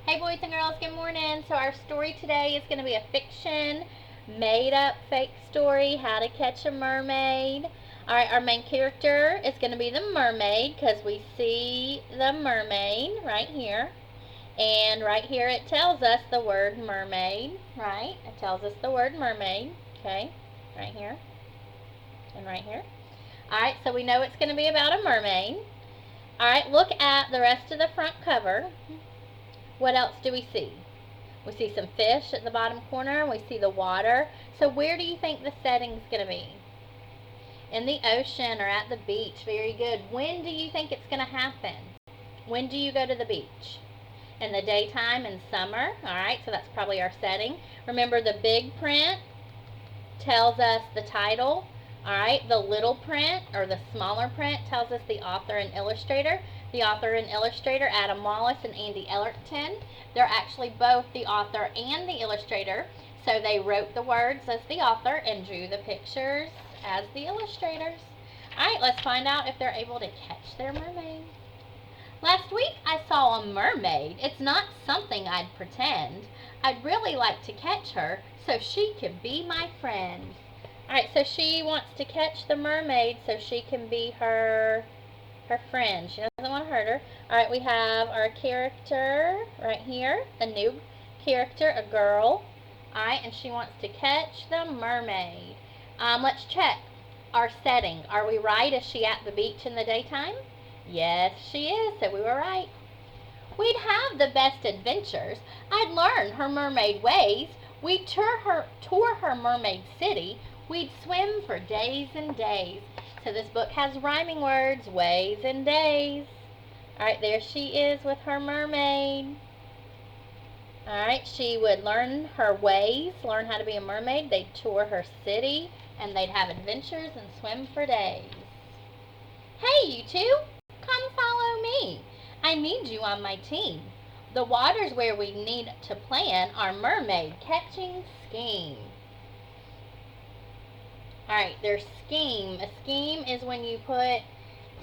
Hey boys and girls, good morning. So our story today is going to be a fiction, made up fake story, How to Catch a Mermaid. Alright, our main character is going to be the mermaid because we see the mermaid right here. And right here it tells us the word mermaid, right? It tells us the word mermaid, okay? Right here and right here. Alright, so we know it's going to be about a mermaid. Alright, look at the rest of the front cover. What else do we see? We see some fish at the bottom corner. We see the water. So where do you think the setting's going to be? In the ocean or at the beach. Very good. When do you think it's going to happen? When do you go to the beach? In the daytime, in summer. Alright, so that's probably our setting. Remember, the big print tells us the title. Alright, the little print or the smaller print tells us the author and illustrator. The author and illustrator, Adam Wallace and Andy Ellerton. They're actually both the author and the illustrator. So they wrote the words as the author and drew the pictures as the illustrators. Alright, let's find out if they're able to catch their mermaid. Last week I saw a mermaid. It's not something I'd pretend. I'd really like to catch her so she could be my friend. Alright, so she wants to catch the mermaid so she can be her friend. She doesn't want to hurt her. Alright, we have our character right here, a new character, a girl. Alright, and she wants to catch the mermaid. Let's check our setting. Are we right? Is she at the beach in the daytime? Yes, she is, so we were right. We'd have the best adventures. I'd learn her mermaid ways. We'd tour her mermaid city. We'd swim for days and days. So this book has rhyming words, ways and days. Alright, there she is with her mermaid. Alright, she would learn her ways, learn how to be a mermaid. They'd tour her city, and they'd have adventures and swim for days. Hey, you two, come follow me. I need you on my team. The water's where we need to plan our mermaid catching scheme. Alright, their scheme. A scheme is when you put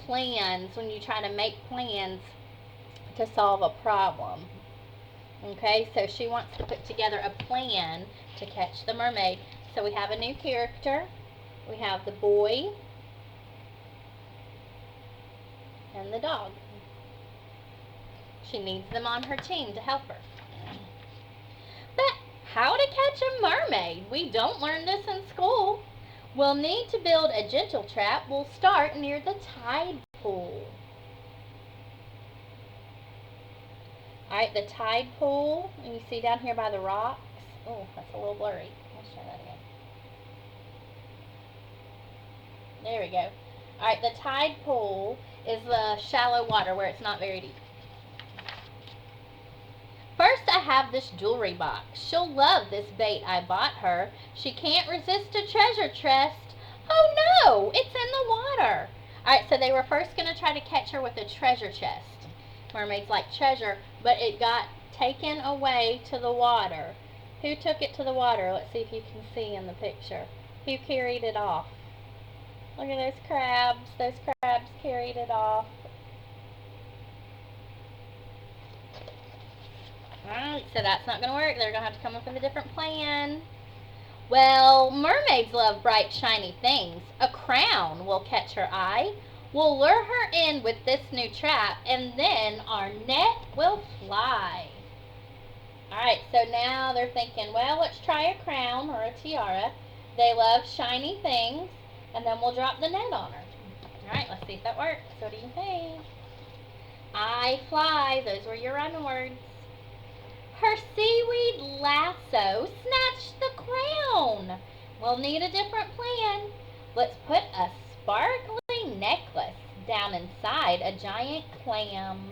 plans, when you try to make plans to solve a problem. Okay, so she wants to put together a plan to catch the mermaid. So we have a new character. We have the boy and the dog. She needs them on her team to help her. But how to catch a mermaid? We don't learn this in school. We'll need to build a gentle trap. We'll start near the tide pool. Alright, the tide pool, and you see down here by the rocks. Oh, that's a little blurry. Let's try that again. There we go. Alright, the tide pool is the shallow water where it's not very deep. First, I have this jewelry box. She'll love this bait I bought her. She can't resist a treasure chest. Oh no, it's in the water. Alright, so they were first going to try to catch her with a treasure chest. Mermaids like treasure, but it got taken away to the water. Who took it to the water? Let's see if you can see in the picture. Who carried it off? Look at those crabs. Those crabs carried it off. Alright, so that's not going to work. They're going to have to come up with a different plan. Well, mermaids love bright, shiny things. A crown will catch her eye. We'll lure her in with this new trap, and then our net will fly. Alright, so now they're thinking, well, let's try a crown or a tiara. They love shiny things, and then we'll drop the net on her. Alright, let's see if that works. What do you think? I fly. Those were your rhyming words. Her seaweed lasso snatched the crown. We'll need a different plan. Let's put a sparkling necklace down inside a giant clam.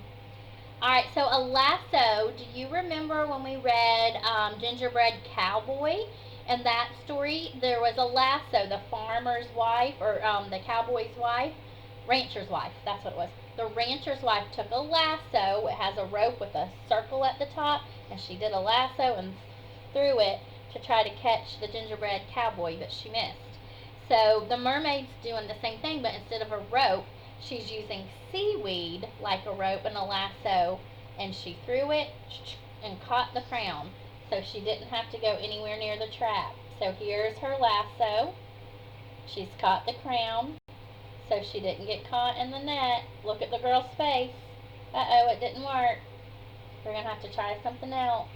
Alright, so a lasso, do you remember when we read Gingerbread Cowboy? In that story, there was a lasso, the farmer's wife, or the cowboy's wife, rancher's wife, that's what it was. The rancher's wife took a lasso. It has a rope with a circle at the top, and she did a lasso and threw it to try to catch the gingerbread cowboy, but she missed. So the mermaid's doing the same thing, but instead of a rope, she's using seaweed like a rope and a lasso, and she threw it, and caught the crown, so she didn't have to go anywhere near the trap. So here's her lasso. She's caught the crown, so she didn't get caught in the net. Look at the girl's face. Uh-oh, it didn't work. We're going to have to try something else.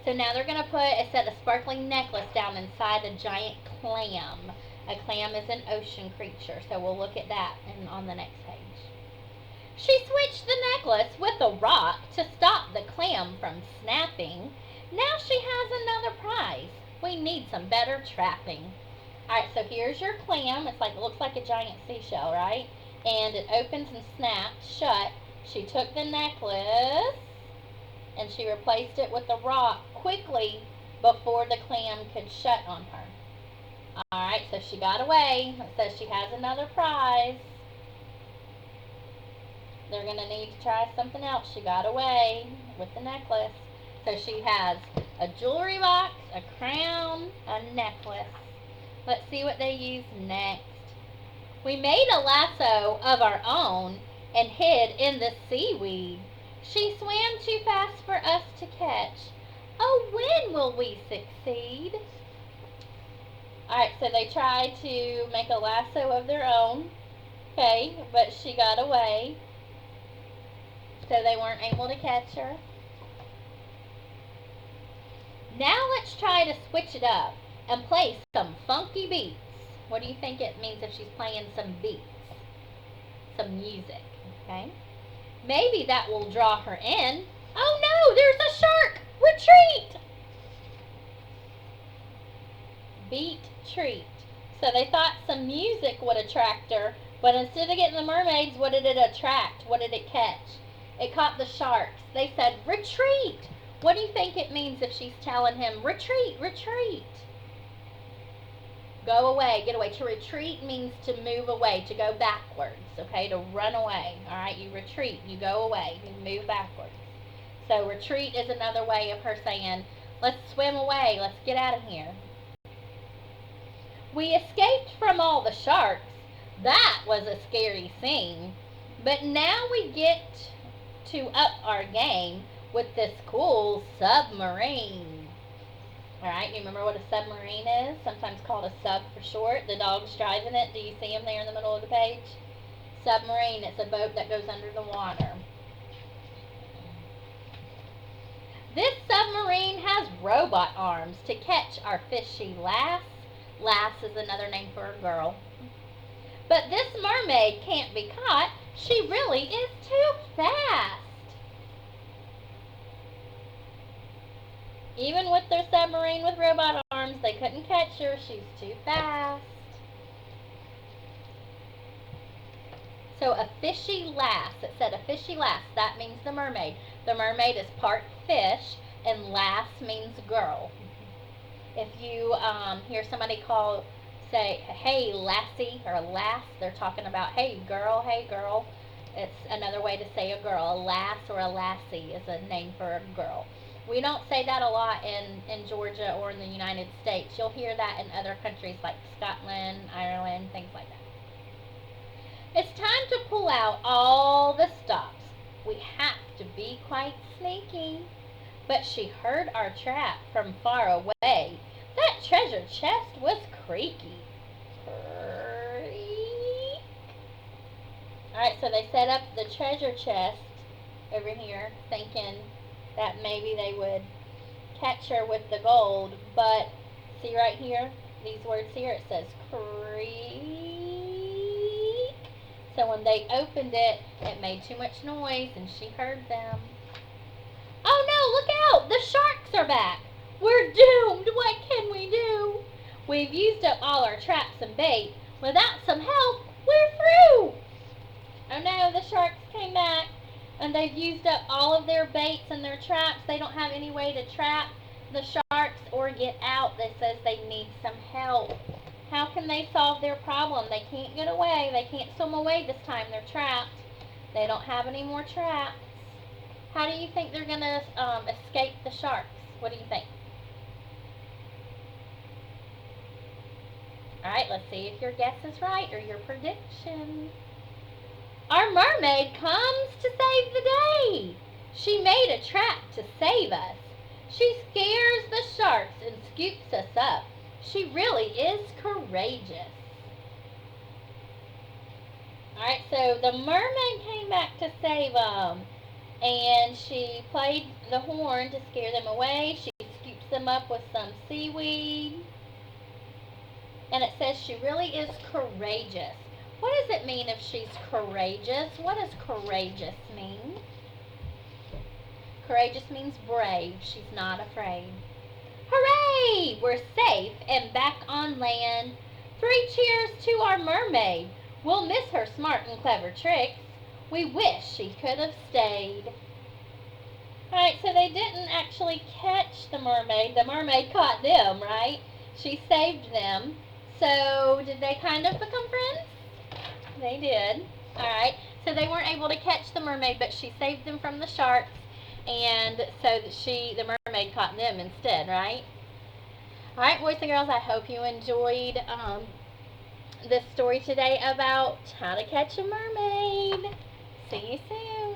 So now they're going to put a set of sparkling necklace down inside a giant clam. A clam is an ocean creature, so we'll look at that on the next page. She switched the necklace with a rock to stop the clam from snapping. Now she has another prize. We need some better trapping. Alright, so here's your clam. It looks like a giant seashell, right? And it opens and snaps shut. She took the necklace and she replaced it with a rock quickly before the clam could shut on her. Alright, so she got away. It says she has another prize. They're going to need to try something else. She got away with the necklace. So she has a jewelry box, a crown, a necklace. Let's see what they use next. We made a lasso of our own and hid in the seaweed. She swam too fast for us to catch. Oh, when will we succeed? Alright, so they tried to make a lasso of their own. Okay, but she got away. So they weren't able to catch her. Now let's try to switch it up and play some funky beats. What do you think it means if she's playing some beats? Some music, okay? Maybe that will draw her in. Oh no, there's a shark! Retreat! Beat, treat. So they thought some music would attract her, but instead of getting the mermaids, what did it attract? What did it catch? It caught the sharks. They said, retreat! What do you think it means if she's telling him, retreat, retreat? Go away, get away. To retreat means to move away, to go backwards, okay? To run away, all right? You retreat, you go away, you move backwards. So retreat is another way of her saying, let's swim away, let's get out of here. We escaped from all the sharks. That was a scary scene. But now we get to up our game with this cool submarine. Alright, you remember what a submarine is? Sometimes called a sub for short. The dog's driving it. Do you see him there in the middle of the page? Submarine, it's a boat that goes under the water. This submarine has robot arms to catch our fishy lass. Lass is another name for a girl. But this mermaid can't be caught. She really is too fast. Even with their submarine with robot arms, they couldn't catch her. She's too fast. So a fishy lass. It said a fishy lass. That means the mermaid. The mermaid is part fish, and lass means girl. If you hear somebody say, hey, lassie, or lass, they're talking about, hey, girl, hey, girl. It's another way to say a girl. A lass or a lassie is a name for a girl. We don't say that a lot in Georgia or in the United States. You'll hear that in other countries like Scotland, Ireland, things like that. It's time to pull out all the stops. We have to be quite sneaky. But she heard our trap from far away. That treasure chest was creaky. Creak. Alright, so they set up the treasure chest over here thinking that maybe they would catch her with the gold. But see right here, these words here, it says creak. So when they opened it, it made too much noise and she heard them. Oh no, look out! The sharks are back! We're doomed! What can we do? We've used up all our traps and bait. Without some help, we're through! Oh no, the sharks came back and they've used up all of their baits and their traps. They don't have any way to trap the sharks or get out. They says they need some help. How can they solve their problem? They can't get away. They can't swim away this time. They're trapped. They don't have any more traps. How do you think they're going to escape the sharks? What do you think? Alright, let's see if your guess is right or your prediction. Our mermaid comes to save the day. She made a trap to save us. She scares the sharks and scoops us up. She really is courageous. Alright, so the mermaid came back to save them. And she played the horn to scare them away. She scoops them up with some seaweed. And it says she really is courageous. What does it mean if she's courageous? What does courageous mean? Courageous means brave. She's not afraid. Hooray! We're safe and back on land. 3 cheers to our mermaid. We'll miss her smart and clever tricks. We wish she could have stayed. Alright, so they didn't actually catch the mermaid. The mermaid caught them, right? She saved them. So, did they kind of become friends? They did. Alright, so they weren't able to catch the mermaid, but she saved them from the sharks. And so that the mermaid caught them instead, right? Alright, boys and girls, I hope you enjoyed this story today about how to catch a mermaid. See you soon.